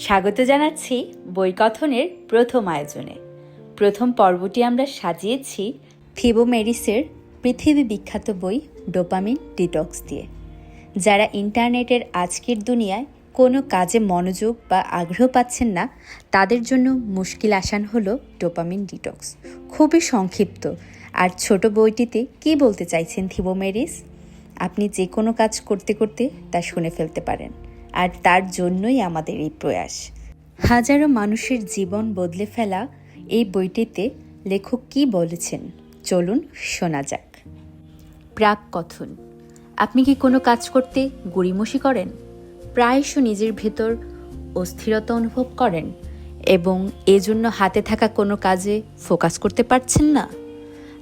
স্বাগত জানাচ্ছি বইকথনের প্রথম আয়োজনে। প্রথম পর্বটি আমরা সাজিয়েছি থিবো মেরিসের পৃথিবী বিখ্যাত বই ডোপামিন ডিটক্স দিয়ে। যারা ইন্টারনেটের আজকের দুনিয়ায় কোনো কাজে মনোযোগ বা আগ্রহ পাচ্ছেন না, তাদের জন্য মুশকিল আসান হলো ডোপামিন ডিটক্স। খুবই সংক্ষিপ্ত আর ছোট বইটিতে কী বলতে চাইছেন থিবো মেরিস, আপনি যে কোনো কাজ করতে করতে তা শুনে ফেলতে পারেন। আর তার জন্যই আমাদের এই প্রয়াস। হাজারো মানুষের জীবন বদলে ফেলা এই বইটিতে লেখক কী বলেছেন, চলুন শোনা যাক। প্রাক কথন। আপনি কি কোনো কাজ করতে গড়িমসি করেন? প্রায়শ নিজের ভেতর অস্থিরতা অনুভব করেন এবং এজন্য হাতে থাকা কোনো কাজে ফোকাস করতে পারছেন না?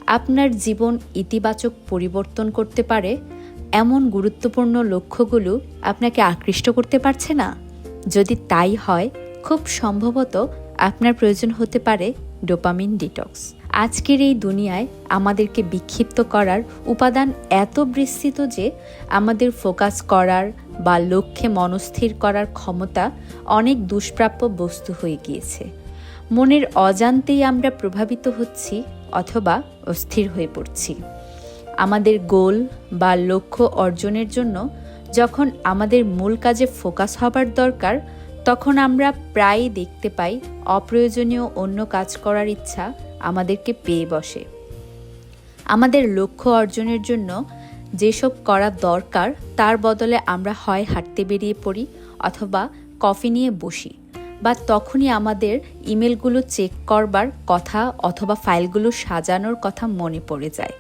আপনার জীবন ইতিবাচক পরিবর্তন করতে পারে এমন গুরুত্বপূর্ণ লক্ষ্যগুলো আপনাকে আকৃষ্ট করতে পারছে না? যদি তাই হয়, খুব সম্ভবত আপনার প্রয়োজন হতে পারে ডোপামিন ডিটক্স। আজকের এই দুনিয়ায় আমাদেরকে বিক্ষিপ্ত করার উপাদান এত বিস্তৃত যে আমাদের ফোকাস করার বা লক্ষ্যে মনস্থির করার ক্ষমতা অনেক দুষ্প্রাপ্য বস্তু হয়ে গিয়েছে। মনের অজান্তেই আমরা প্রভাবিত হচ্ছি অথবা অস্থির হয়ে পড়ছি। আমাদের গোল বা লক্ষ্য অর্জনের জন্য যখন আমাদের মূল কাজে ফোকাস হবার দরকার, তখন আমরা প্রায়ই দেখতে পাই অপ্রয়োজনীয় অন্য কাজ করার ইচ্ছা আমাদেরকে পেয়ে বসে। আমাদের লক্ষ্য অর্জনের জন্য যেসব করা দরকার তার বদলে আমরা হয় হাঁটতে বেরিয়ে পড়ি অথবা কফি নিয়ে বসি, বা তখনই আমাদের ইমেলগুলো চেক করবার কথা অথবা ফাইলগুলো সাজানোর কথা মনে পড়ে যায়।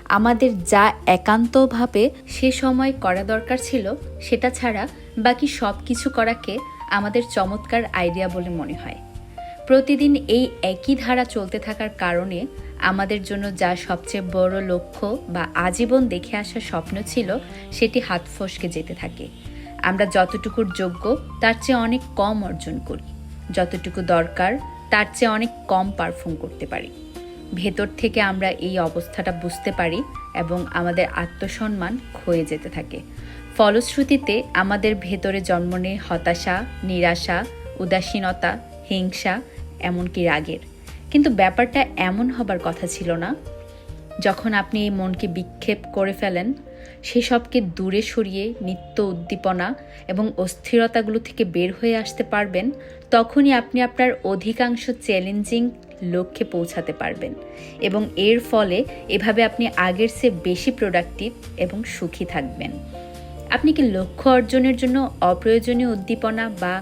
আমাদের যা একান্তভাবে সে সময় করা দরকার ছিল সেটা ছাড়া বাকি সব কিছু করাকে আমাদের চমৎকার আইডিয়া বলে মনে হয়। প্রতিদিন এই একই ধারা চলতে থাকার কারণে আমাদের জন্য যা সবচেয়ে বড় লক্ষ্য বা আজীবন দেখে আসা স্বপ্ন ছিল, সেটি হাত ফসকে যেতে থাকে। আমরা যতটুকুর যোগ্য তার চেয়ে অনেক কম অর্জন করি, যতটুকু দরকার তার চেয়ে অনেক কম পারফর্ম করতে পারি। ভেতর থেকে আমরা এই অবস্থাটা বুঝতে পারি এবং আমাদের আত্মসম্মান ক্ষয়ে যেতে থাকে। ফলশ্রুতিতে আমাদের ভেতরে জন্ম নেয় হতাশা, নিরাশা, উদাসীনতা, হিংসা, এমনকি রাগের। কিন্তু ব্যাপারটা এমন হবার কথা ছিল না। যখন আপনি এই মনকে বিক্ষেপ করে ফেলেন, সেসবকে দূরে সরিয়ে নিত্য উদ্দীপনা এবং অস্থিরতাগুলো থেকে বের হয়ে আসতে পারবেন, তখনই আপনি আপনার অধিকাংশ চ্যালেঞ্জিং লক্ষ্যে পৌঁছাতে পারবেন এবং এর ফলে এভাবে আপনি আগের চেয়ে বেশি প্রোডাক্টিভ এবং সুখী থাকবেন। আপনি কি লক্ষ্য অর্জনের জন্য অপ্রয়োজনীয় উদ্দীপনা বা